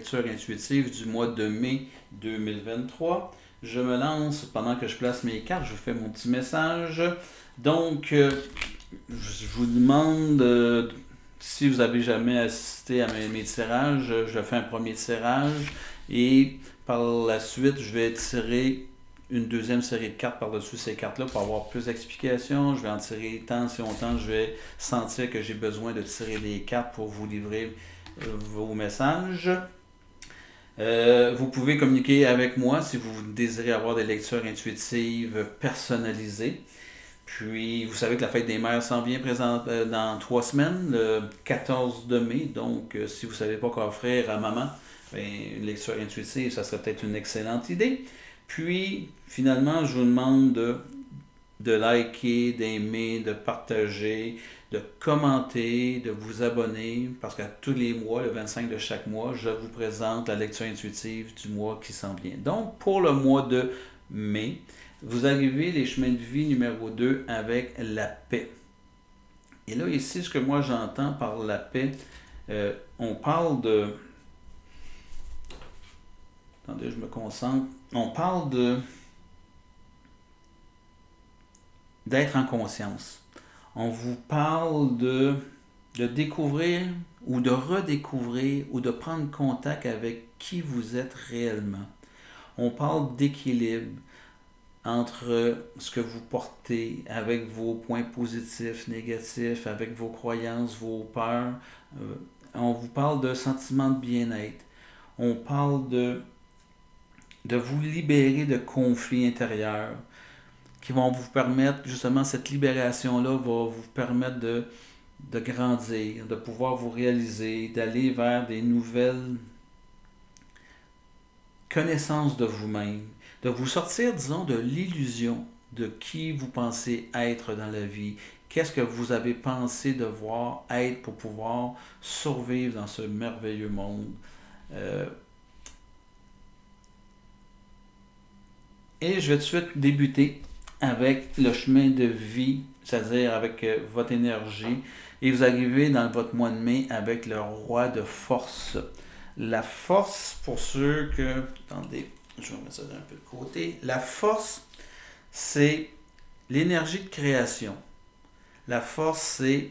lecture intuitive du mois de mai 2023. Je me lance pendant que je place mes cartes, je vous fais mon petit message. Donc, je vous demande si vous avez jamais assisté à mes tirages, je fais un premier tirage et par la suite, je vais tirer une deuxième série de cartes par-dessus ces cartes-là pour avoir plus d'explications. Je vais en tirer tant si longtemps je vais sentir que j'ai besoin de tirer des cartes pour vous livrer vos messages. Vous pouvez communiquer avec moi si vous désirez avoir des lectures intuitives personnalisées. Puis, vous savez que la fête des mères s'en vient dans 3 semaines, le 14 de mai. Donc, si vous ne savez pas quoi offrir à maman, bien, une lecture intuitive, ça serait peut-être une excellente idée. Puis, finalement, je vous demande de liker, d'aimer, de partager, de commenter, de vous abonner, parce qu'à tous les mois, le 25 de chaque mois, je vous présente la lecture intuitive du mois qui s'en vient. Donc, pour le mois de mai, vous arrivez les chemins de vie numéro 2 avec la paix. Et là, ici, ce que moi j'entends par la paix, on parle de... Attendez, je me concentre. On parle d'être en conscience. On vous parle de découvrir ou de redécouvrir ou de prendre contact avec qui vous êtes réellement. On parle d'équilibre entre ce que vous portez, avec vos points positifs, négatifs, avec vos croyances, vos peurs. On vous parle de sentiment de bien-être. On parle de vous libérer de conflits intérieurs qui vont vous permettre, justement, cette libération-là va vous permettre de grandir, de pouvoir vous réaliser, d'aller vers des nouvelles connaissances de vous-même, de vous sortir, disons, de l'illusion de qui vous pensez être dans la vie. Qu'est-ce que vous avez pensé devoir être pour pouvoir survivre dans ce merveilleux monde. Et je vais tout de suite débuter avec le chemin de vie, c'est-à-dire avec votre énergie. Et vous arrivez dans votre mois de mai avec le roi de force. La force, pour ceux que... Attendez, je vais mettre ça un peu de côté. La force, c'est l'énergie de création. La force, c'est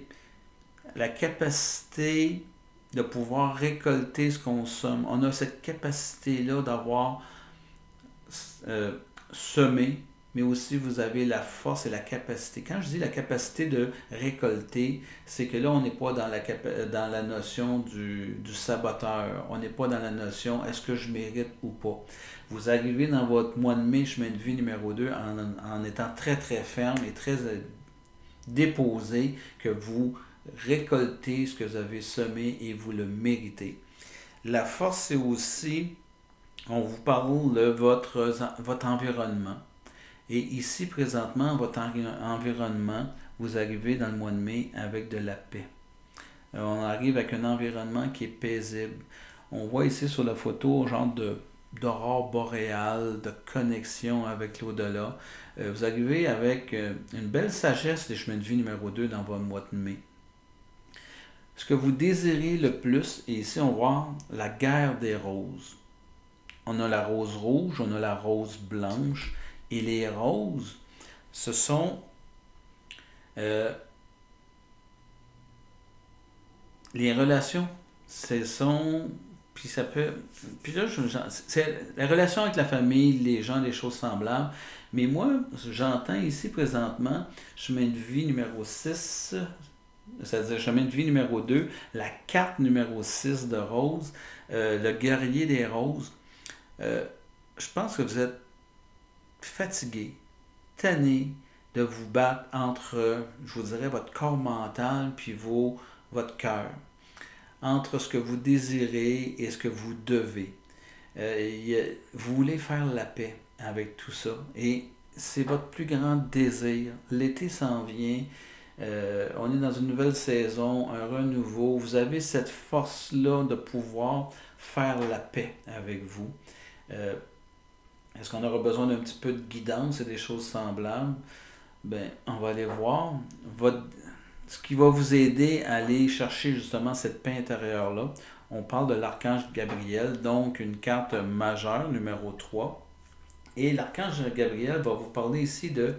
la capacité de pouvoir récolter ce qu'on somme. On a cette capacité-là d'avoir semé, mais aussi vous avez la force et la capacité. Quand je dis la capacité de récolter, c'est que là, on n'est pas dans la notion du saboteur. On n'est pas dans la notion est-ce que je mérite ou pas. Vous arrivez dans votre mois de mai, chemin de vie numéro 2, en étant très très ferme et très déposé, que vous récoltez ce que vous avez semé et vous le méritez. La force, c'est aussi, on vous parle de votre environnement. Et ici, présentement, votre environnement, vous arrivez dans le mois de mai avec de la paix. On arrive avec un environnement qui est paisible. On voit ici sur la photo un genre d'aurore boréale, de connexion avec l'au-delà. Vous arrivez avec une belle sagesse des chemins de vie numéro 2 dans votre mois de mai. Ce que vous désirez le plus, et ici on voit la guerre des roses. On a la rose rouge, on a la rose blanche, et les roses, ce sont les relations. Ce sont, puis ça peut, puis là, c'est la relation avec la famille, les gens, les choses semblables. Mais moi, j'entends ici présentement, chemin de vie numéro 6, c'est-à-dire chemin de vie numéro 2, la carte numéro 6 de rose, le guerrier des roses. Je pense que vous êtes fatigué, tanné de vous battre entre, je vous dirais, votre corps mental puis votre cœur, entre ce que vous désirez et ce que vous devez. Vous voulez faire la paix avec tout ça et c'est votre plus grand désir. L'été s'en vient, on est dans une nouvelle saison, un renouveau. Vous avez cette force-là de pouvoir faire la paix avec vous. Est-ce qu'on aura besoin d'un petit peu de guidance et des choses semblables? Ben, on va aller voir. Ce qui va vous aider à aller chercher justement cette paix intérieure-là. on parle de l'archange Gabriel, donc une carte majeure, numéro 3. Et l'archange Gabriel va vous parler ici de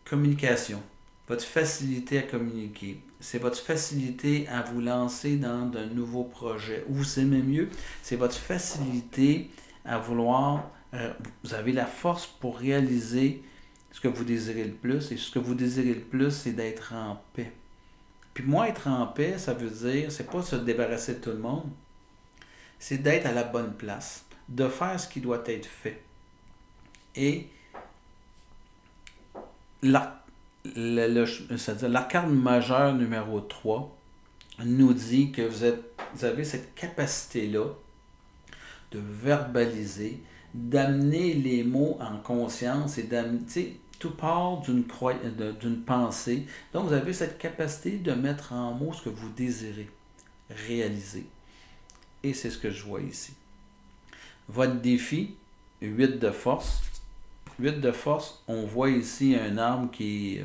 communication, votre facilité à communiquer. C'est votre facilité à vous lancer dans de nouveaux projets. Ou c'est même mieux, c'est votre facilité à vouloir, vous avez la force pour réaliser ce que vous désirez le plus. Et ce que vous désirez le plus, c'est d'être en paix. Puis moi, être en paix, ça veut dire, c'est pas se débarrasser de tout le monde, c'est d'être à la bonne place, de faire ce qui doit être fait. Et c'est-à-dire l'arcane majeure numéro 3 nous dit que vous avez cette capacité-là de verbaliser, d'amener les mots en conscience et d'amener, tout part d'une pensée. Donc, vous avez cette capacité de mettre en mots ce que vous désirez réaliser. Et c'est ce que je vois ici. Votre défi, 8 de force. 8 de force, on voit ici un arbre qui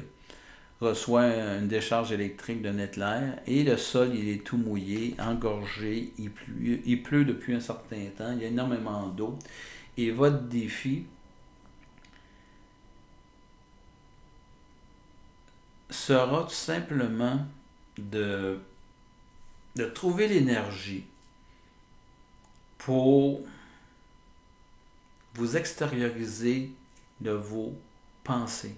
reçoit une décharge électrique de Netlair et le sol, il est tout mouillé, engorgé, il pleut depuis un certain temps, il y a énormément d'eau. Et votre défi sera tout simplement de trouver l'énergie pour vous extérioriser de vos pensées.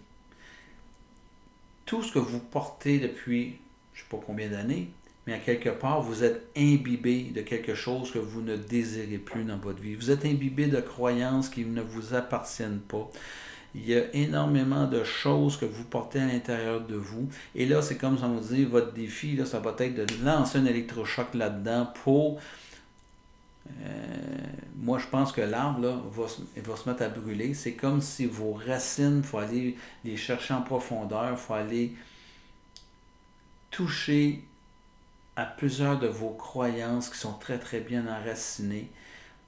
Tout ce que vous portez depuis, je ne sais pas combien d'années, mais à quelque part, vous êtes imbibé de quelque chose que vous ne désirez plus dans votre vie. Vous êtes imbibé de croyances qui ne vous appartiennent pas. Il y a énormément de choses que vous portez à l'intérieur de vous. Et là, c'est comme ça on dit, votre défi, là, ça va être de lancer un électrochoc là-dedans pour... moi, je pense que l'arbre là, va se mettre à brûler. C'est comme si vos racines, il faut aller les chercher en profondeur, il faut aller toucher à plusieurs de vos croyances qui sont très très bien enracinées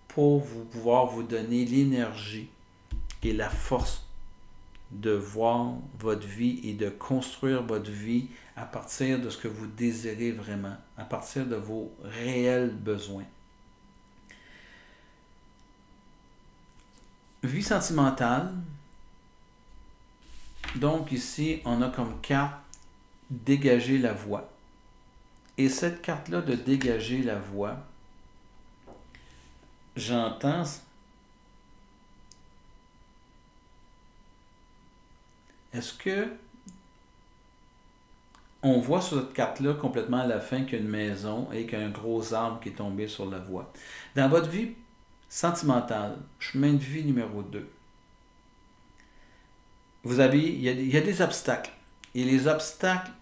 pour pouvoir vous donner l'énergie et la force de voir votre vie et de construire votre vie à partir de ce que vous désirez vraiment, à partir de vos réels besoins. Vie sentimentale. Donc ici, on a comme carte dégager la voie. Et cette carte-là de dégager la voie, j'entends... Est-ce que on voit sur cette carte-là complètement à la fin qu'il y a une maison et qu'il y a un gros arbre qui est tombé sur la voie? Dans votre vie sentimentale, chemin de vie numéro 2, il y a des obstacles. Et les obstacles,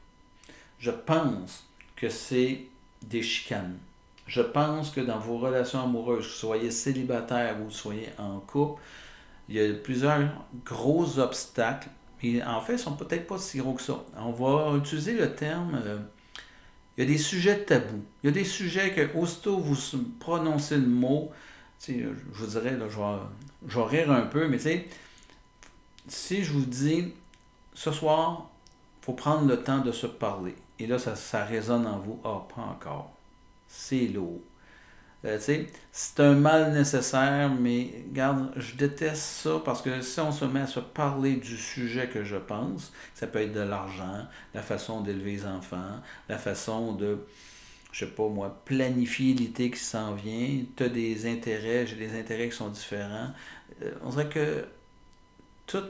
je pense que c'est des chicanes. Je pense que dans vos relations amoureuses, que vous soyez célibataire ou que vous soyez en couple, il y a plusieurs gros obstacles. Et en fait, ils ne sont peut-être pas si gros que ça. On va utiliser le terme, il y a des sujets tabous. Il y a des sujets que, aussitôt vous prononcez le mot, je vous dirais, là, je vais rire un peu, mais si je vous dis, ce soir, il faut prendre le temps de se parler. Et là, ça résonne en vous. Ah, pas encore. C'est lourd. C'est un mal nécessaire, mais regarde, je déteste ça parce que si on se met à se parler du sujet que je pense, ça peut être de l'argent, la façon d'élever les enfants, la façon de, je sais pas moi, planifier l'été qui s'en vient, tu as des intérêts, j'ai des intérêts qui sont différents. On dirait que tout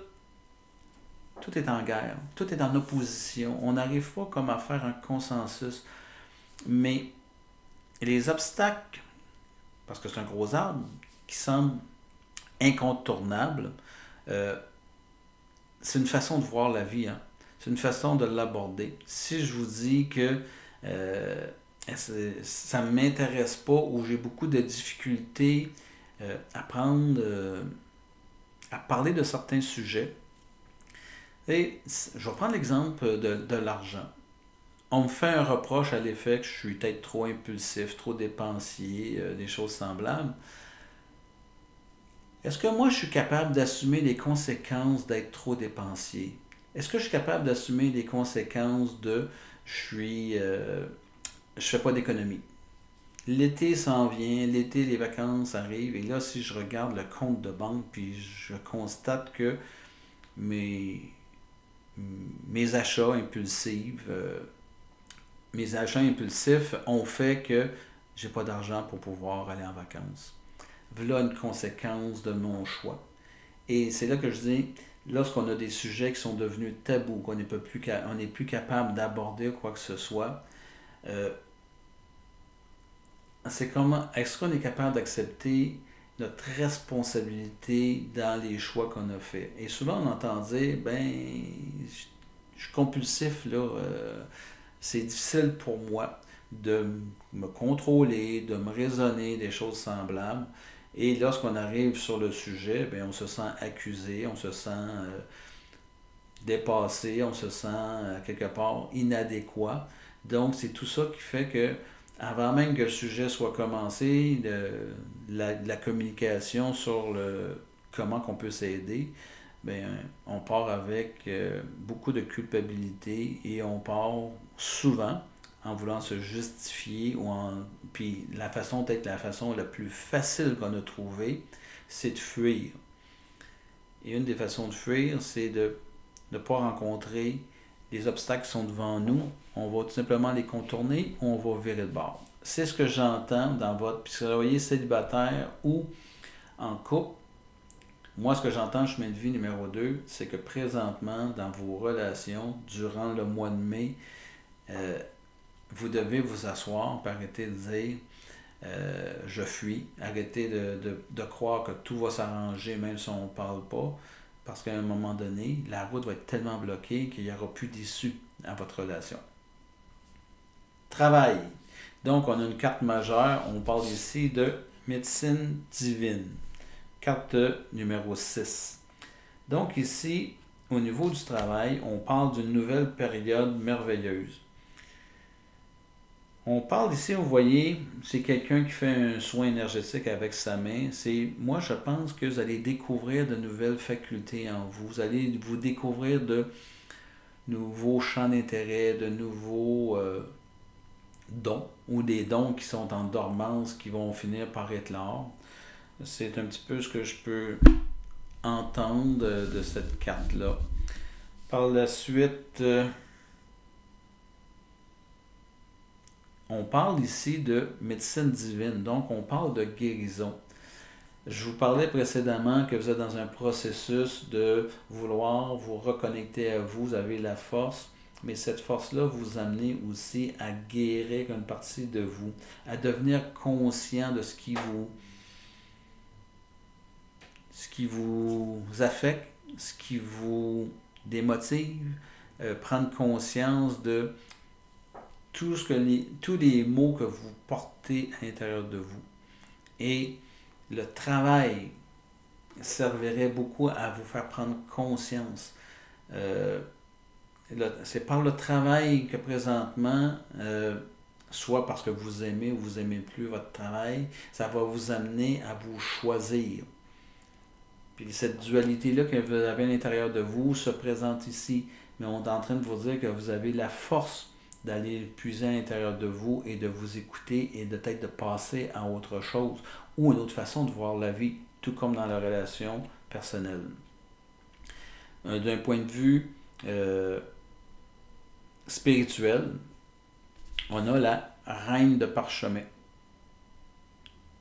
est en guerre, tout est en opposition. On n'arrive pas comme à faire un consensus. Mais les obstacles, parce que c'est un gros arbre qui semble incontournable, c'est une façon de voir la vie, hein? C'est une façon de l'aborder. Si je vous dis que ça ne m'intéresse pas ou j'ai beaucoup de difficultés à parler de certains sujets, et je vais prendre l'exemple de l'argent. On me fait un reproche à l'effet que je suis peut-être trop impulsif, trop dépensier, des choses semblables. Est-ce que moi, je suis capable d'assumer les conséquences d'être trop dépensier? Est-ce que je suis capable d'assumer les conséquences de je fais pas d'économie? L'été s'en vient, l'été, les vacances arrivent, et là, si je regarde le compte de banque, puis je constate que mes, mes achats impulsifs, ont fait que j'ai pas d'argent pour pouvoir aller en vacances. Voilà une conséquence de mon choix. Et c'est là que je dis, lorsqu'on a des sujets qui sont devenus tabous, qu'on n'est plus capable d'aborder quoi que ce soit, euh, c'est comment est-ce qu'on est capable d'accepter notre responsabilité dans les choix qu'on a faits. Et souvent on entend dire, ben, je suis compulsif, là, c'est difficile pour moi de me contrôler, de me raisonner des choses semblables. Et lorsqu'on arrive sur le sujet, ben, on se sent accusé, on se sent dépassé, on se sent quelque part inadéquat. Donc c'est tout ça qui fait que avant même que le sujet soit commencé, la communication sur le comment qu'on peut s'aider, ben, on part avec beaucoup de culpabilité et on part souvent en voulant se justifier puis peut-être la façon la plus facile qu'on a trouvée, c'est de fuir. Et une des façons de fuir, c'est de ne pas rencontrer les obstacles qui sont devant nous. On va tout simplement les contourner ou on va virer de bord. C'est ce que j'entends dans votre, puisque vous voyez, célibataire ou en couple. Moi, ce que j'entends en chemin de vie numéro 2, c'est que présentement, dans vos relations, durant le mois de mai, vous devez vous asseoir et arrêter de dire je fuis. Arrêtez de croire que tout va s'arranger même si on ne parle pas. Parce qu'à un moment donné, la route va être tellement bloquée qu'il n'y aura plus d'issue à votre relation. Travail. Donc, on a une carte majeure. On parle ici de médecine divine. Carte numéro 6. Donc ici, au niveau du travail, on parle d'une nouvelle période merveilleuse. On parle ici, vous voyez, c'est quelqu'un qui fait un soin énergétique avec sa main. Moi, je pense que vous allez découvrir de nouvelles facultés en vous. Vous allez vous découvrir de nouveaux champs d'intérêt, de nouveaux dons ou des dons qui sont en dormance qui vont finir par éclore. C'est un petit peu ce que je peux entendre de cette carte-là. Par la suite, on parle ici de médecine divine, donc on parle de guérison. Je vous parlais précédemment que vous êtes dans un processus de vouloir vous reconnecter à vous, vous avez la force, mais cette force-là vous amène aussi à guérir une partie de vous, à devenir conscient de ce qui vous affecte, ce qui vous démotive, prendre conscience de tous les maux que vous portez à l'intérieur de vous. Et le travail servirait beaucoup à vous faire prendre conscience. C'est par le travail que présentement, soit parce que vous aimez ou vous n'aimez plus votre travail, ça va vous amener à vous choisir. Puis cette dualité-là que vous avez à l'intérieur de vous se présente ici. Mais on est en train de vous dire que vous avez la force d'aller puiser à l'intérieur de vous et de vous écouter et de peut-être de passer à autre chose ou une autre façon de voir la vie, tout comme dans la relation personnelle. D'un point de vue spirituel, on a la reine de parchemin.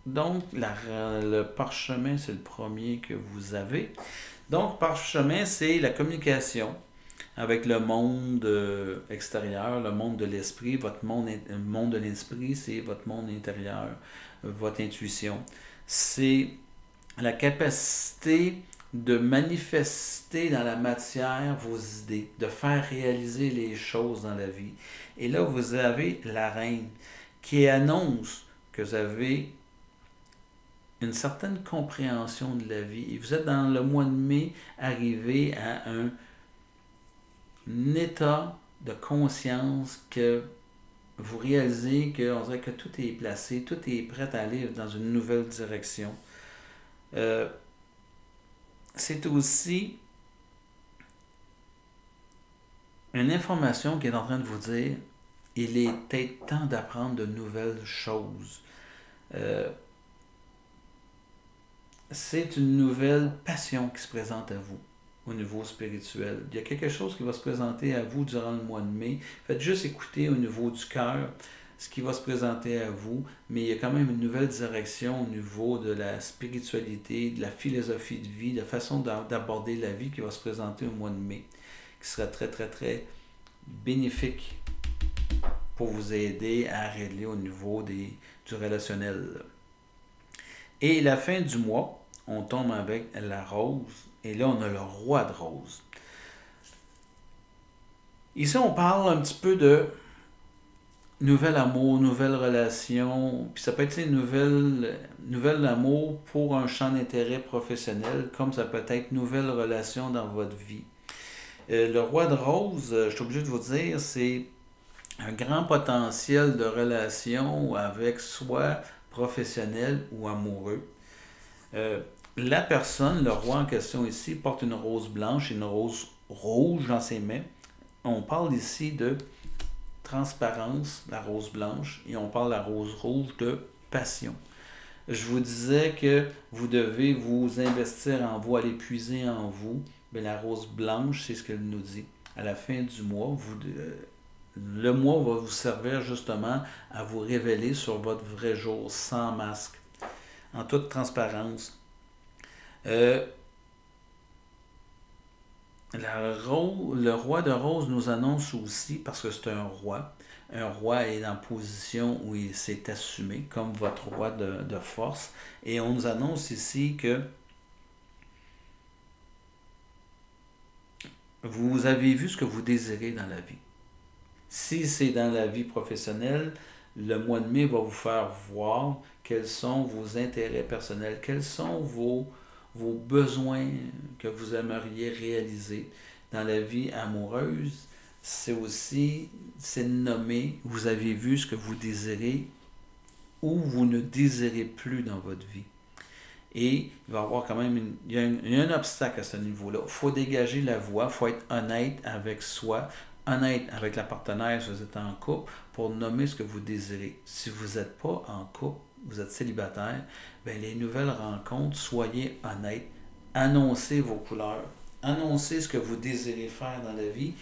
Donc, le parchemin, c'est le premier que vous avez. Donc, parchemin, c'est la communication avec le monde extérieur, le monde de l'esprit. Votre monde de l'esprit, c'est votre monde intérieur, votre intuition. C'est la capacité de manifester dans la matière vos idées, de faire réaliser les choses dans la vie. Et là, vous avez la reine qui annonce que vous avez une certaine compréhension de la vie. Et vous êtes dans le mois de mai arrivé à un état de conscience que vous réalisez qu'on dirait que tout est placé, tout est prêt à aller dans une nouvelle direction. C'est aussi une information qui est en train de vous dire il est peut-être temps d'apprendre de nouvelles choses. Euh, c'est une nouvelle passion qui se présente à vous au niveau spirituel. Il y a quelque chose qui va se présenter à vous durant le mois de mai. Faites juste écouter au niveau du cœur ce qui va se présenter à vous, mais il y a quand même une nouvelle direction au niveau de la spiritualité, de la philosophie de vie, de la façon d'aborder la vie qui va se présenter au mois de mai, qui sera très, très, très bénéfique pour vous aider à régler au niveau du relationnel. Et la fin du mois, on tombe avec la rose, et là on a le roi de rose. Ici on parle un petit peu de nouvel amour, nouvelle relation, puis ça peut être une nouvel amour pour un champ d'intérêt professionnel, comme ça peut être nouvelle relation dans votre vie. Le roi de rose, je suis obligé de vous dire, c'est un grand potentiel de relation avec soit professionnel ou amoureux. La personne, le roi en question ici, porte une rose blanche et une rose rouge dans ses mains. On parle ici de transparence, la rose blanche, et on parle la rose rouge de passion. Je vous disais que vous devez vous investir en vous, aller puiser en vous. Bien, la rose blanche, c'est ce qu'elle nous dit. À la fin du mois, le mois va vous servir justement à vous révéler sur votre vrai jour, sans masque, en toute transparence. Le roi de rose nous annonce aussi, parce que c'est un roi est en position où il s'est assumé comme votre roi de force, et on nous annonce ici que vous avez vu ce que vous désirez dans la vie. Si c'est dans la vie professionnelle, le mois de mai va vous faire voir quels sont vos intérêts personnels, quels sont vos besoins que vous aimeriez réaliser. Dans la vie amoureuse, c'est nommé, vous avez vu ce que vous désirez ou vous ne désirez plus dans votre vie. Et il va y avoir quand même il y a un obstacle à ce niveau-là. Il faut dégager la voie, il faut être honnête avec soi, honnête avec la partenaire si vous êtes en couple, pour nommer ce que vous désirez. Si vous n'êtes pas en couple, vous êtes célibataire, bien, les nouvelles rencontres, soyez honnête, annoncez vos couleurs, annoncez ce que vous désirez faire dans la vie,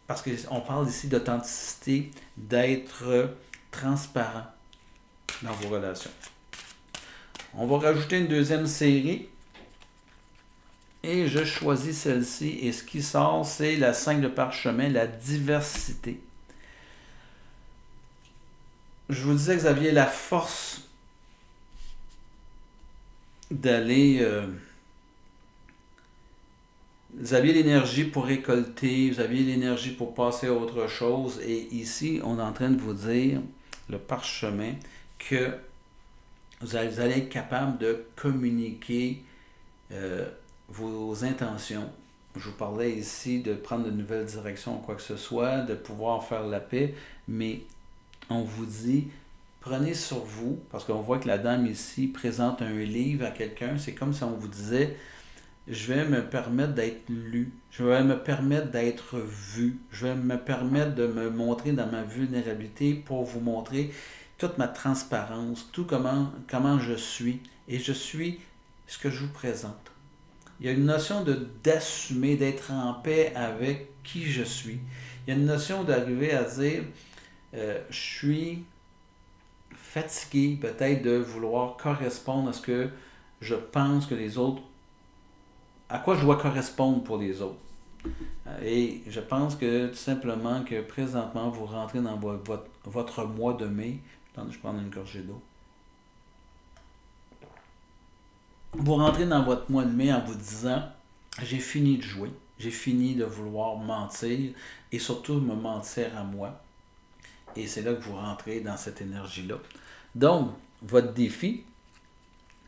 parce qu'on parle ici d'authenticité, d'être transparent dans vos relations. On va rajouter une deuxième série. Et je choisis celle-ci. Et ce qui sort, c'est la 5 de parchemin, la diversité. Je vous disais que vous aviez la force d'aller... vous aviez l'énergie pour récolter, vous aviez l'énergie pour passer à autre chose. Et ici, on est en train de vous dire, le parchemin, que vous allez être capable de communiquer vos intentions. Je vous parlais ici de prendre de nouvelles directions, quoi que ce soit, de pouvoir faire la paix, mais on vous dit, prenez sur vous, parce qu'on voit que la dame ici présente un livre à quelqu'un, c'est comme si on vous disait, je vais me permettre d'être lu, je vais me permettre d'être vu, je vais me permettre de me montrer dans ma vulnérabilité pour vous montrer toute ma transparence, tout comment je suis, et je suis ce que je vous présente. Il y a une notion d'assumer, d'être en paix avec qui je suis. Il y a une notion d'arriver à dire, je suis fatigué peut-être de vouloir correspondre à ce que je pense que les autres, à quoi je dois correspondre pour les autres. Et je pense que tout simplement que présentement, vous rentrez dans votre mois de mai. Attendez, je prends une gorgée d'eau. Vous rentrez dans votre mois de mai en vous disant, j'ai fini de jouer, j'ai fini de vouloir mentir et surtout me mentir à moi. Et c'est là que vous rentrez dans cette énergie-là. Donc, votre défi,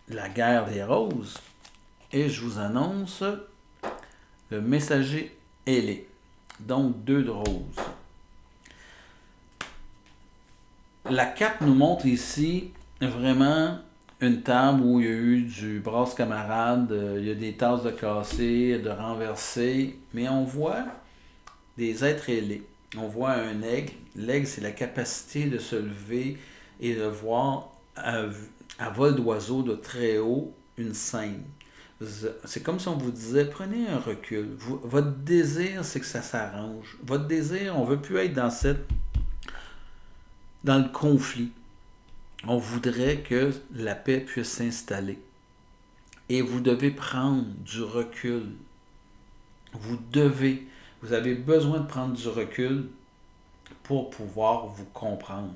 la guerre des roses, et je vous annonce le messager ailé. Donc, 2 de roses. La carte nous montre ici vraiment une table où il y a eu du brasse camarade, il y a des tasses de casser, de renverser, mais on voit des êtres ailés. On voit un aigle. L'aigle, c'est la capacité de se lever et de voir à, à vol d'oiseau de très haut une scène. C'est comme si on vous disait, prenez un recul. Votre désir, c'est que ça s'arrange. Votre désir, on ne veut plus être dans le conflit. On voudrait que la paix puisse s'installer. Et vous devez prendre du recul. Vous avez besoin de prendre du recul pour pouvoir vous comprendre,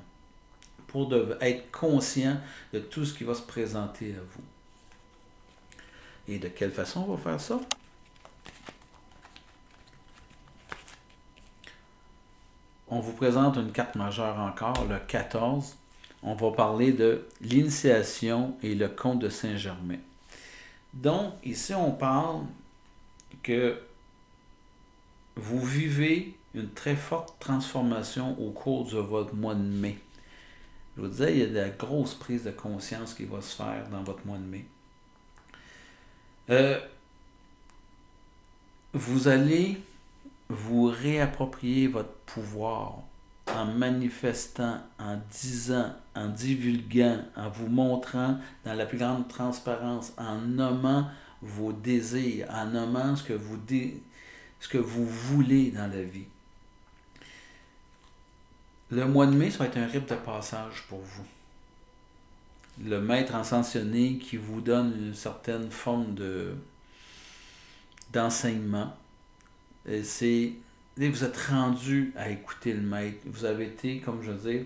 pour être conscient de tout ce qui va se présenter à vous. Et de quelle façon on va faire ça? On vous présente une carte majeure encore, le 14. On va parler de l'initiation et le conte de Saint-Germain. Donc, ici, on parle que vous vivez une très forte transformation au cours de votre mois de mai. Je vous disais, il y a de la grosse prise de conscience qui va se faire dans votre mois de mai. Vous allez vous réapproprier votre pouvoir en manifestant, en disant, en divulguant, en vous montrant dans la plus grande transparence, en nommant vos désirs, en nommant ce que vous voulez dans la vie. Le mois de mai, ça va être un rite de passage pour vous. Le maître ascensionné qui vous donne une certaine forme d'enseignement. Vous êtes rendu à écouter le maître. Vous avez été, comme je dis,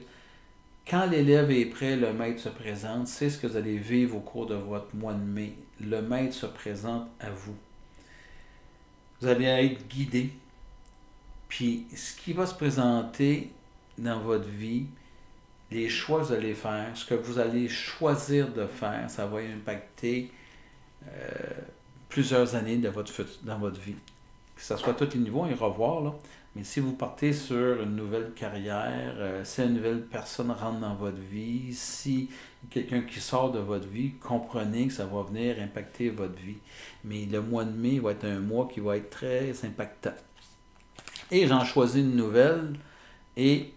quand l'élève est prêt, le maître se présente. C'est ce que vous allez vivre au cours de votre mois de mai. Le maître se présente à vous. Vous allez être guidé. Puis, ce qui va se présenter dans votre vie, les choix que vous allez faire, ce que vous allez choisir de faire, ça va impacter plusieurs années dans votre vie. Que ce soit à tous les niveaux, et revoir, là. Mais si vous partez sur une nouvelle carrière, si une nouvelle personne rentre dans votre vie, si quelqu'un qui sort de votre vie, comprenez que ça va venir impacter votre vie. Mais le mois de mai va être un mois qui va être très impactant. Et j'en choisis une nouvelle. Et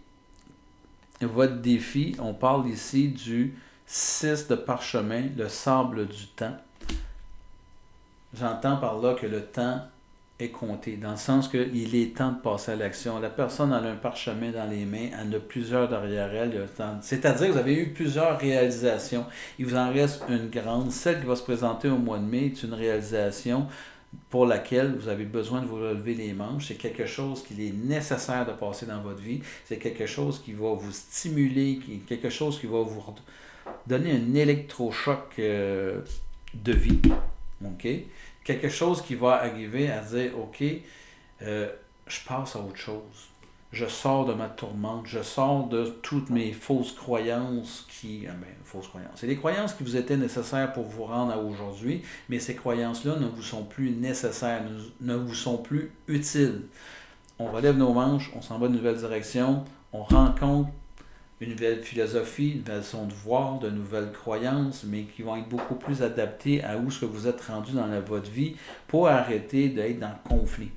votre défi, on parle ici du 6 de parchemin, le sable du temps. J'entends par là que le temps est compté, dans le sens qu'il est temps de passer à l'action. La personne a un parchemin dans les mains, elle en a plusieurs derrière elle. C'est-à-dire que vous avez eu plusieurs réalisations. Il vous en reste une grande. Celle qui va se présenter au mois de mai est une réalisation pour laquelle vous avez besoin de vous relever les manches. C'est quelque chose qu'il est nécessaire de passer dans votre vie. C'est quelque chose qui va vous stimuler, quelque chose qui va vous donner un électrochoc de vie. OK? Quelque chose qui va arriver à dire, OK, je passe à autre chose. Je sors de ma tourmente, je sors de toutes mes fausses croyances fausses croyances. C'est des croyances qui vous étaient nécessaires pour vous rendre à aujourd'hui, mais ces croyances-là ne vous sont plus nécessaires, ne vous sont plus utiles. On relève nos manches, on s'en va dans une nouvelle direction, on rencontre une nouvelle philosophie, une nouvelle façon de voir, de nouvelles croyances, mais qui vont être beaucoup plus adaptées à où ce que vous êtes rendu dans votre vie pour arrêter d'être dans le conflit.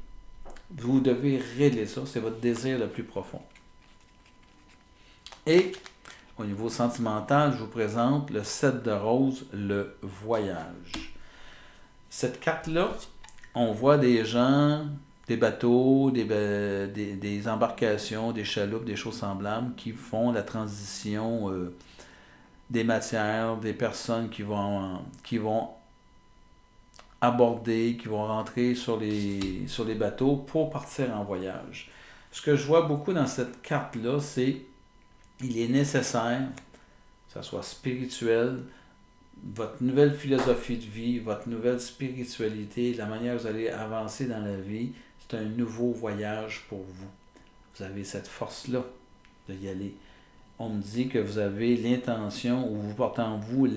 Vous devez régler ça, c'est votre désir le plus profond. Et au niveau sentimental, je vous présente le 7 de rose, le voyage. Cette carte-là, on voit des gens, des bateaux, des embarcations, des chaloupes, des choses semblables qui font la transition des matières, des personnes qui vont aborder, qui vont rentrer sur les bateaux pour partir en voyage. Ce que je vois beaucoup dans cette carte-là, c'est il est nécessaire, que ce soit spirituel, votre nouvelle philosophie de vie, votre nouvelle spiritualité, la manière dont vous allez avancer dans la vie, c'est un nouveau voyage pour vous. Vous avez cette force-là de y aller. On me dit que vous avez l'intention, ou vous portez en vous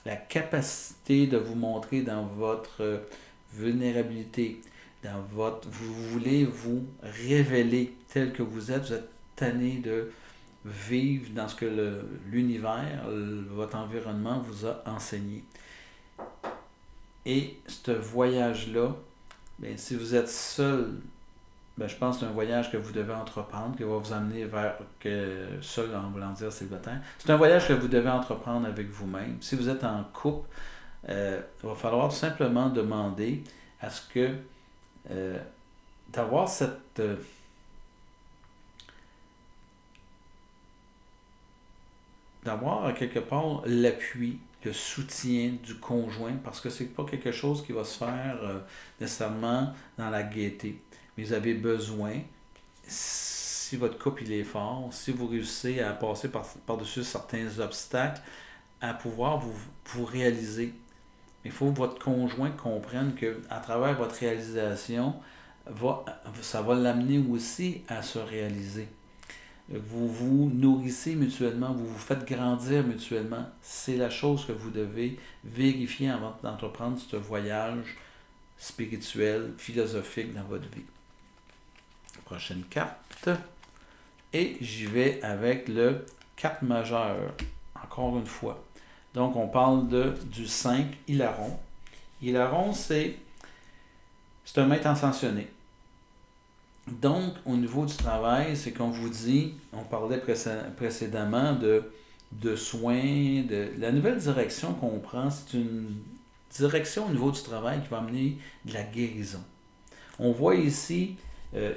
la capacité de vous montrer dans votre vulnérabilité, vous voulez vous révéler tel que vous êtes tanné de vivre dans ce que l'univers, votre environnement vous a enseigné. Et ce voyage-là, bien, si vous êtes seul ben, je pense que c'est un voyage que vous devez entreprendre, qui va vous amener vers que seul, en voulant dire célibataire. C'est un voyage que vous devez entreprendre avec vous-même. Si vous êtes en couple, il va falloir tout simplement demander à ce que euh, d'avoir d'avoir quelque part l'appui, le soutien du conjoint, parce que c'est pas quelque chose qui va se faire nécessairement dans la gaieté. Mais vous avez besoin, si votre couple il est fort, si vous réussissez à passer par-dessus certains obstacles, à pouvoir vous réaliser. Il faut que votre conjoint comprenne que à travers votre réalisation, ça va l'amener aussi à se réaliser. Vous vous nourrissez mutuellement, vous vous faites grandir mutuellement. C'est la chose que vous devez vérifier avant d'entreprendre ce voyage spirituel, philosophique dans votre vie. Prochaine carte. Et j'y vais avec le 4 majeur, encore une fois. Donc on parle du 5, Hilaron. Hilaron, c'est un maître ascensionné. Donc, au niveau du travail, c'est comme vous dit, on parlait précédemment de soins, de la nouvelle direction qu'on prend, c'est une direction au niveau du travail qui va amener de la guérison. On voit ici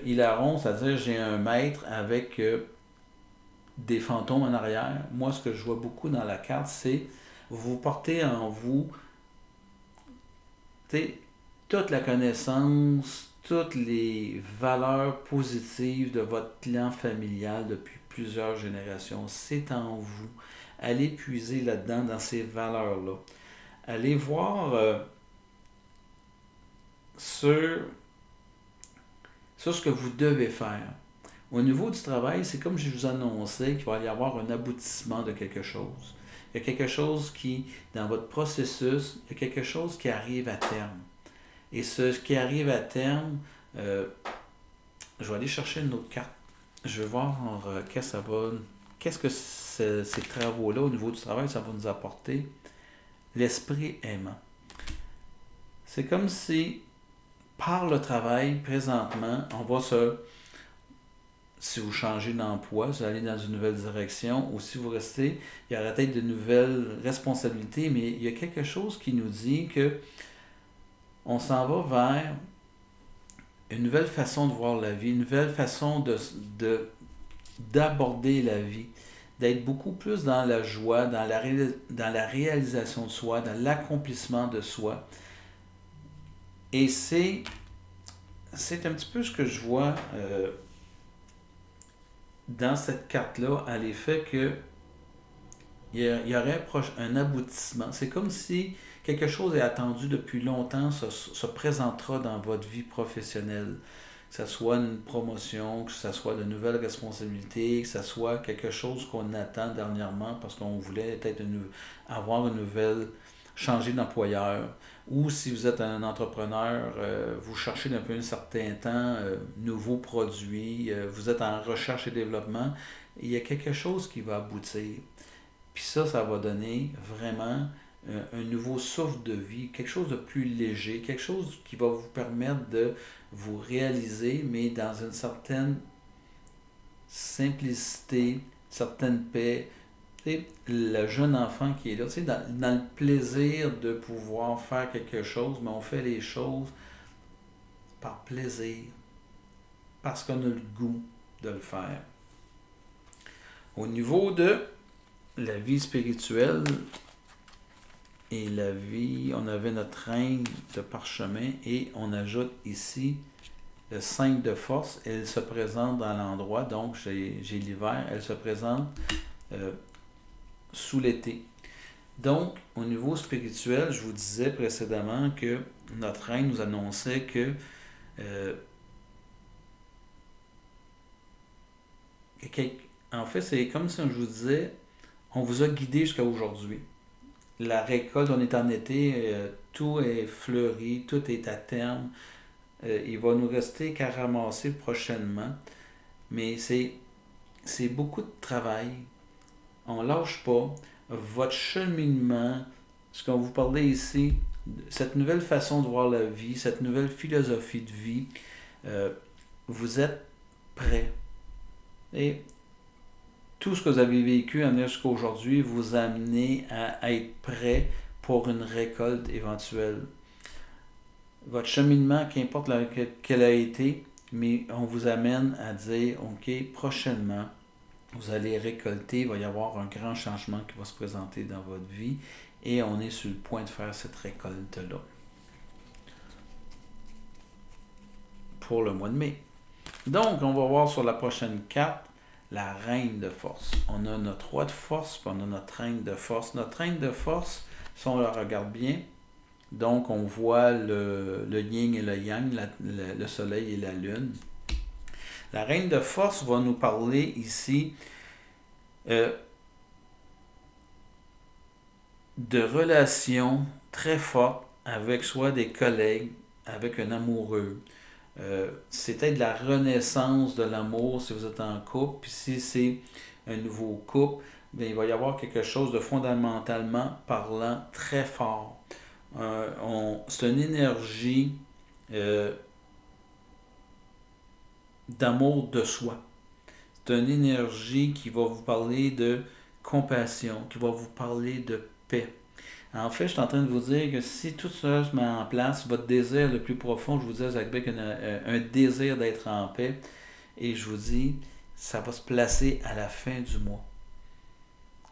Hilaron, c'est-à-dire j'ai un maître avec des fantômes en arrière. Moi, ce que je vois beaucoup dans la carte, c'est vous portez en vous toute la connaissance, toutes les valeurs positives de votre clan familial depuis plusieurs générations. C'est en vous. Allez puiser là-dedans, dans ces valeurs-là. Allez voir sur ce que vous devez faire. Au niveau du travail, c'est comme je vous annonçais qu'il va y avoir un aboutissement de quelque chose. Il y a quelque chose qui, dans votre processus, il y a quelque chose qui arrive à terme. Et ce qui arrive à terme, je vais aller chercher une autre carte. Je vais voir qu'est-ce que ces travaux-là au niveau du travail, ça va nous apporter. L'esprit aimant. C'est comme si, par le travail, présentement, si vous changez d'emploi, vous allez dans une nouvelle direction, ou si vous restez, il y aura peut-être de nouvelles responsabilités, mais il y a quelque chose qui nous dit que on s'en va vers une nouvelle façon de voir la vie, une nouvelle façon d'aborder la vie, d'être beaucoup plus dans la joie, dans la réalisation de soi, dans l'accomplissement de soi. Et c'est un petit peu ce que je vois dans cette carte-là, à l'effet que il y aurait un aboutissement. C'est comme si quelque chose est attendu depuis longtemps se présentera dans votre vie professionnelle. Que ce soit une promotion, que ce soit de nouvelles responsabilités, que ce soit quelque chose qu'on attend dernièrement parce qu'on voulait peut-être avoir une nouvelle, changer d'employeur. Ou si vous êtes un entrepreneur, vous cherchez depuis un certain temps nouveaux produits, vous êtes en recherche et développement, il y a quelque chose qui va aboutir. Puis ça va donner vraiment un nouveau souffle de vie, quelque chose de plus léger, quelque chose qui va vous permettre de vous réaliser, mais dans une certaine simplicité, une certaine paix. Le jeune enfant qui est là, dans le plaisir de pouvoir faire quelque chose, mais on fait les choses par plaisir, parce qu'on a le goût de le faire. Au niveau de la vie spirituelle et la vie, on avait notre reine de parchemin et on ajoute ici le 5 de force. Elle se présente dans l'endroit, donc j'ai l'hiver, elle se présente sous l'été. Donc, au niveau spirituel, je vous disais précédemment que notre reine nous annonçait que en fait, c'est comme si je vous disais, on vous a guidé jusqu'à aujourd'hui. La récolte, on est en été, tout est fleuri, tout est à terme. Il va nous rester qu'à ramasser prochainement. Mais c'est beaucoup de travail. On ne lâche pas. Votre cheminement, ce qu'on vous parlait ici, cette nouvelle façon de voir la vie, cette nouvelle philosophie de vie, vous êtes prêt. Et tout ce que vous avez vécu en jusqu'à aujourd'hui vous amenez à être prêt pour une récolte éventuelle. Votre cheminement, qu'importe quel a été, mais on vous amène à dire, OK, prochainement, vous allez récolter, il va y avoir un grand changement qui va se présenter dans votre vie et on est sur le point de faire cette récolte-là. Pour le mois de mai. Donc, on va voir sur la prochaine carte la reine de force. On a notre roi de force, puis on a notre reine de force. Notre reine de force, si on la regarde bien, donc on voit le yin et le yang, le soleil et la lune. La reine de force va nous parler ici de relations très fortes avec soit des collègues, avec un amoureux. C'est peut-être la renaissance de l'amour si vous êtes en couple, puis si c'est un nouveau couple, bien, il va y avoir quelque chose de fondamentalement parlant très fort. C'est une énergie d'amour de soi. C'est une énergie qui va vous parler de compassion, qui va vous parler de paix. En fait, je suis en train de vous dire que si tout ça se met en place, votre désir le plus profond, je vous dis, avec un désir d'être en paix, et je vous dis, ça va se placer à la fin du mois.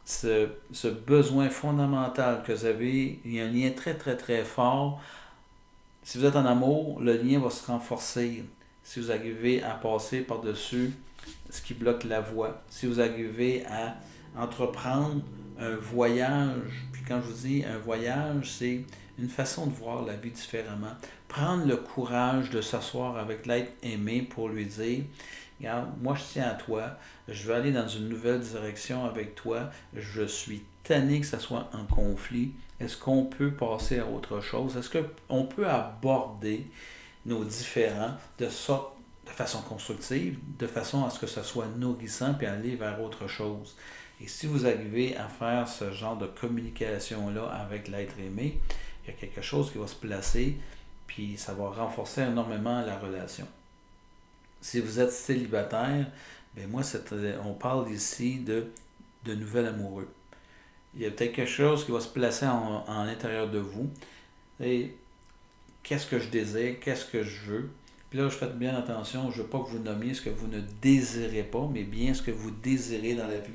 Ce besoin fondamental que vous avez, il y a un lien très très très fort. Si vous êtes en amour, le lien va se renforcer. Si vous arrivez à passer par-dessus ce qui bloque la voie, si vous arrivez à entreprendre un voyage, puis quand je vous dis un voyage, c'est une façon de voir la vie différemment. Prendre le courage de s'asseoir avec l'être aimé pour lui dire, regarde, moi je tiens à toi, je veux aller dans une nouvelle direction avec toi, je suis tanné que ça soit en conflit, est-ce qu'on peut passer à autre chose? Est-ce qu'on peut aborder nos différends de façon constructive, de façon à ce que ça soit nourrissant, puis aller vers autre chose? Et si vous arrivez à faire ce genre de communication-là avec l'être aimé, il y a quelque chose qui va se placer, puis ça va renforcer énormément la relation. Si vous êtes célibataire, bien moi, on parle ici de nouvel amoureux. Il y a peut-être quelque chose qui va se placer en l'intérieur de vous. Et qu'est-ce que je désire, qu'est-ce que je veux. Puis là, je fais bien attention, je ne veux pas que vous nommiez ce que vous ne désirez pas, mais bien ce que vous désirez dans la vie.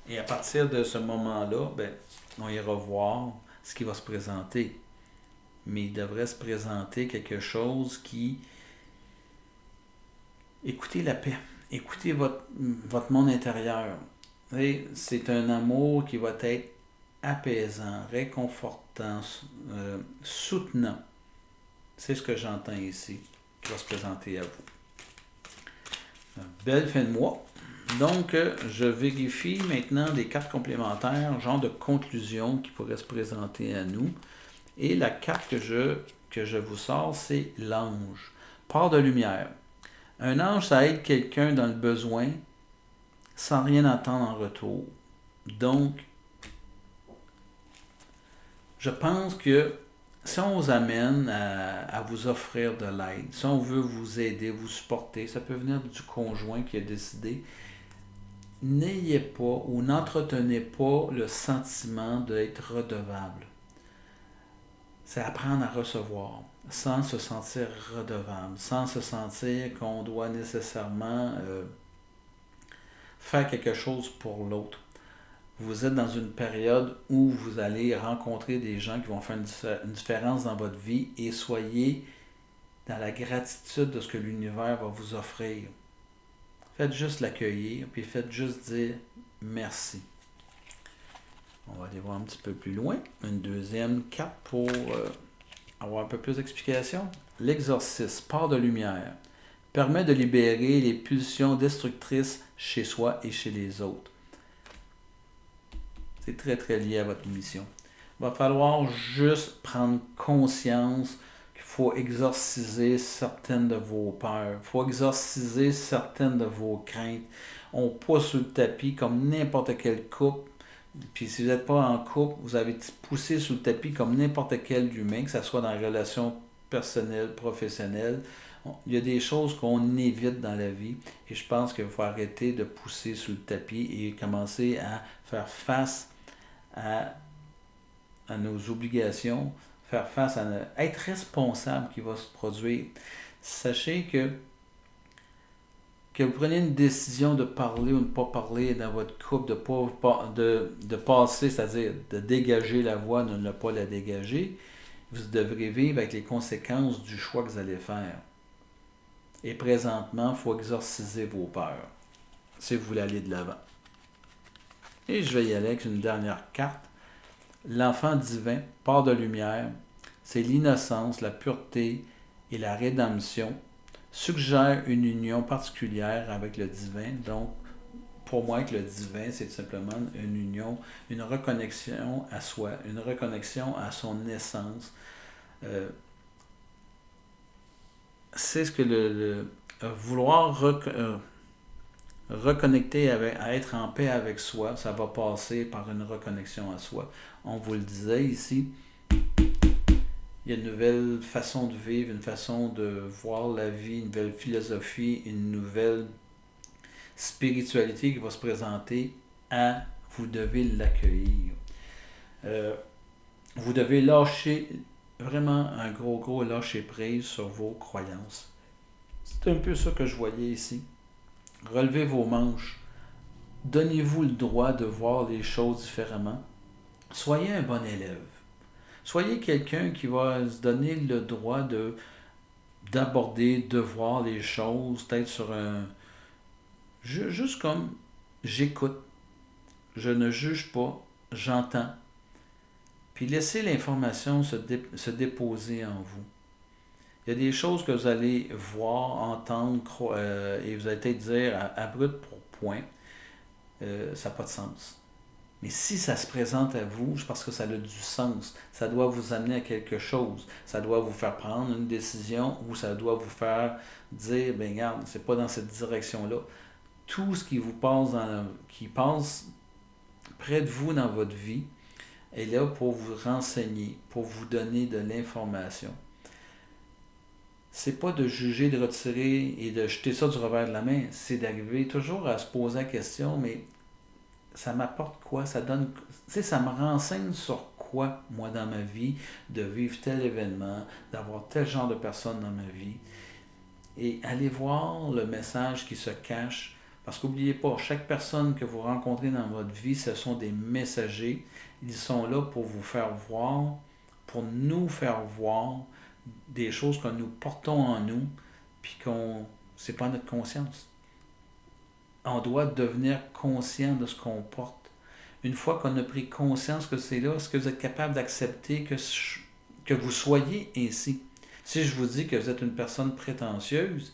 Et à partir de ce moment-là, ben, on ira voir ce qui va se présenter. Mais il devrait se présenter quelque chose qui... Écoutez la paix. Écoutez votre monde intérieur. Et c'est un amour qui va être apaisant, réconfortant, soutenant. C'est ce que j'entends ici, qui va se présenter à vous. Belle fin de mois. Donc, je vérifie maintenant des cartes complémentaires, genre de conclusion qui pourraient se présenter à nous. Et la carte que je vous sors, c'est l'ange. Part de lumière. Un ange, ça aide quelqu'un dans le besoin sans rien attendre en retour. Donc, je pense que si on vous amène à vous offrir de l'aide, si on veut vous aider, vous supporter, ça peut venir du conjoint qui a décidé, n'ayez pas ou n'entretenez pas le sentiment d'être redevable. C'est apprendre à recevoir, sans se sentir redevable, sans se sentir qu'on doit nécessairement faire quelque chose pour l'autre. Vous êtes dans une période où vous allez rencontrer des gens qui vont faire une différence dans votre vie et soyez dans la gratitude de ce que l'univers va vous offrir. Faites juste l'accueillir, puis faites juste dire merci. On va aller voir un petit peu plus loin. Une deuxième carte pour avoir un peu plus d'explications. L'exorcisme, part de lumière, permet de libérer les pulsions destructrices chez soi et chez les autres. C'est très très lié à votre mission. Il va falloir juste prendre conscience qu'il faut exorciser certaines de vos peurs. Il faut exorciser certaines de vos craintes. On pousse sur le tapis comme n'importe quel couple. Puis si vous n'êtes pas en couple, vous avez poussé sur le tapis comme n'importe quel humain, que ce soit dans la relation personnelles, professionnelles. Il y a des choses qu'on évite dans la vie et je pense qu'il faut arrêter de pousser sur le tapis et commencer à faire face à nos obligations, faire face à être responsable qui va se produire. Sachez que vous preniez une décision de parler ou de ne pas parler dans votre couple, de passer, c'est-à-dire de dégager la voix, de ne pas la dégager, vous devrez vivre avec les conséquences du choix que vous allez faire. Et présentement, il faut exorciser vos peurs si vous voulez aller de l'avant. Et je vais y aller avec une dernière carte. L'enfant divin, part de lumière, c'est l'innocence, la pureté et la rédemption, suggère une union particulière avec le divin. Donc, pour moi, avec le divin, c'est tout simplement une union, une reconnexion à soi, une reconnexion à son essence. C'est ce que vouloir reconnecter à être en paix avec soi, ça va passer par une reconnexion à soi. On vous le disait ici, il y a une nouvelle façon de vivre, une façon de voir la vie, une nouvelle philosophie, une nouvelle spiritualité qui va se présenter vous devez l'accueillir. Vous devez lâcher, vraiment un gros lâcher prise sur vos croyances. C'est un peu ça que je voyais ici. Relevez vos manches. Donnez-vous le droit de voir les choses différemment. Soyez un bon élève. Soyez quelqu'un qui va se donner le droit d'aborder, de voir les choses, peut-être sur un... Juste comme j'écoute, je ne juge pas, j'entends. Puis laissez l'information se déposer en vous. Il y a des choses que vous allez voir, entendre, et vous allez peut-être dire à brut pour point, ça n'a pas de sens. Mais si ça se présente à vous, c'est parce que ça a du sens. Ça doit vous amener à quelque chose. Ça doit vous faire prendre une décision ou ça doit vous faire dire, ben regarde, c'est pas dans cette direction-là. Tout ce qui vous passe qui passe près de vous dans votre vie est là pour vous renseigner, pour vous donner de l'information. C'est pas de juger, de retirer et de jeter ça du revers de la main. C'est d'arriver toujours à se poser la question, mais ça m'apporte quoi? Ça donne, ça me renseigne sur quoi, moi, dans ma vie, de vivre tel événement, d'avoir tel genre de personne dans ma vie. Et allez voir le message qui se cache. Parce qu'oubliez pas, chaque personne que vous rencontrez dans votre vie, ce sont des messagers. Ils sont là pour vous faire voir, pour nous faire voir des choses que nous portons en nous, puis c'est pas notre conscience. On doit devenir conscient de ce qu'on porte. Une fois qu'on a pris conscience que c'est là, est-ce que vous êtes capable d'accepter que vous soyez ainsi? Si je vous dis que vous êtes une personne prétentieuse,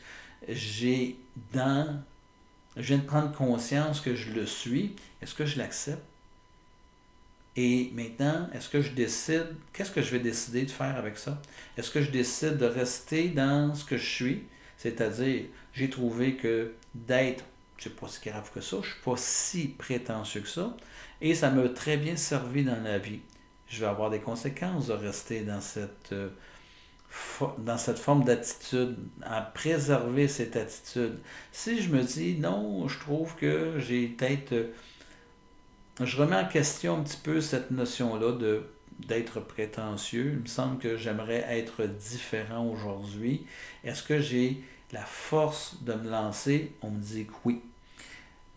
je viens de prendre conscience que je le suis, est-ce que je l'accepte? Et maintenant, est-ce que je décide, qu'est-ce que je vais décider de faire avec ça? Est-ce que je décide de rester dans ce que je suis? C'est-à-dire, j'ai trouvé que d'être, c'est pas si grave que ça, je ne suis pas si prétentieux que ça, et ça m'a très bien servi dans la vie. Je vais avoir des conséquences de rester dans cette forme d'attitude, à préserver cette attitude. Si je me dis, non, je trouve que j'ai peut-être... je remets en question un petit peu cette notion-là d'être prétentieux. Il me semble que j'aimerais être différent aujourd'hui. Est-ce que j'ai la force de me lancer? On me dit que oui.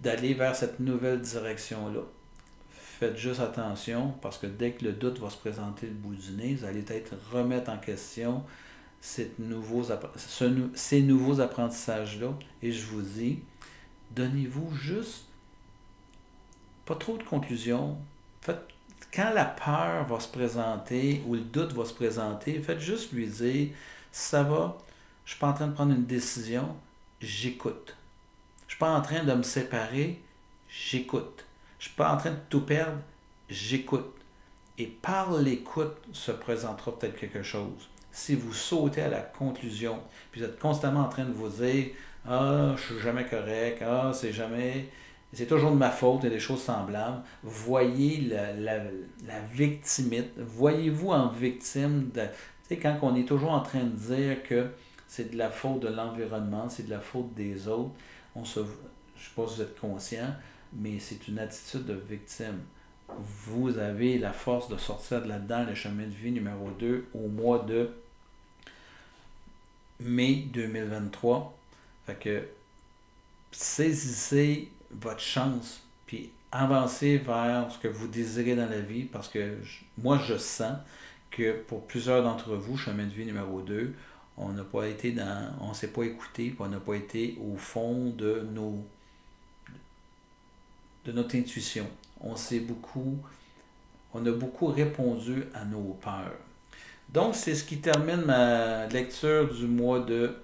D'aller vers cette nouvelle direction-là. Faites juste attention, parce que dès que le doute va se présenter le bout du nez, vous allez peut-être remettre en question ces nouveaux apprentissages-là. Et je vous dis, donnez-vous juste pas trop de conclusions. Quand la peur va se présenter ou le doute va se présenter, faites juste lui dire, ça va, je ne suis pas en train de prendre une décision, j'écoute. Je ne suis pas en train de me séparer, j'écoute. Je ne suis pas en train de tout perdre, j'écoute. Et par l'écoute se présentera peut-être quelque chose. Si vous sautez à la conclusion, puis vous êtes constamment en train de vous dire, ah, je suis jamais correct, ah, c'est toujours de ma faute et des choses semblables. Voyez la victimite. Voyez-vous en victime. sais, quand on est toujours en train de dire que c'est de la faute de l'environnement, c'est de la faute des autres, je ne sais pas si vous êtes conscient, mais c'est une attitude de victime. Vous avez la force de sortir de là-dedans, le chemin de vie numéro 2, au mois de mai 2023. Fait que saisissez votre chance, puis avancez vers ce que vous désirez dans la vie, parce que moi, je sens que pour plusieurs d'entre vous, chemin de vie numéro 2, on n'a pas été on ne s'est pas écouté, puis on n'a pas été au fond de notre intuition. On a beaucoup répondu à nos peurs. Donc, c'est ce qui termine ma lecture du mois de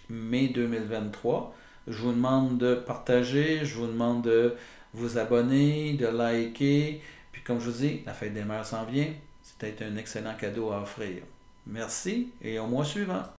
mai 2023. Je vous demande de partager, je vous demande de vous abonner, de liker. Puis comme je vous dis, la fête des mères s'en vient. C'est peut-être un excellent cadeau à offrir. Merci et au mois suivant.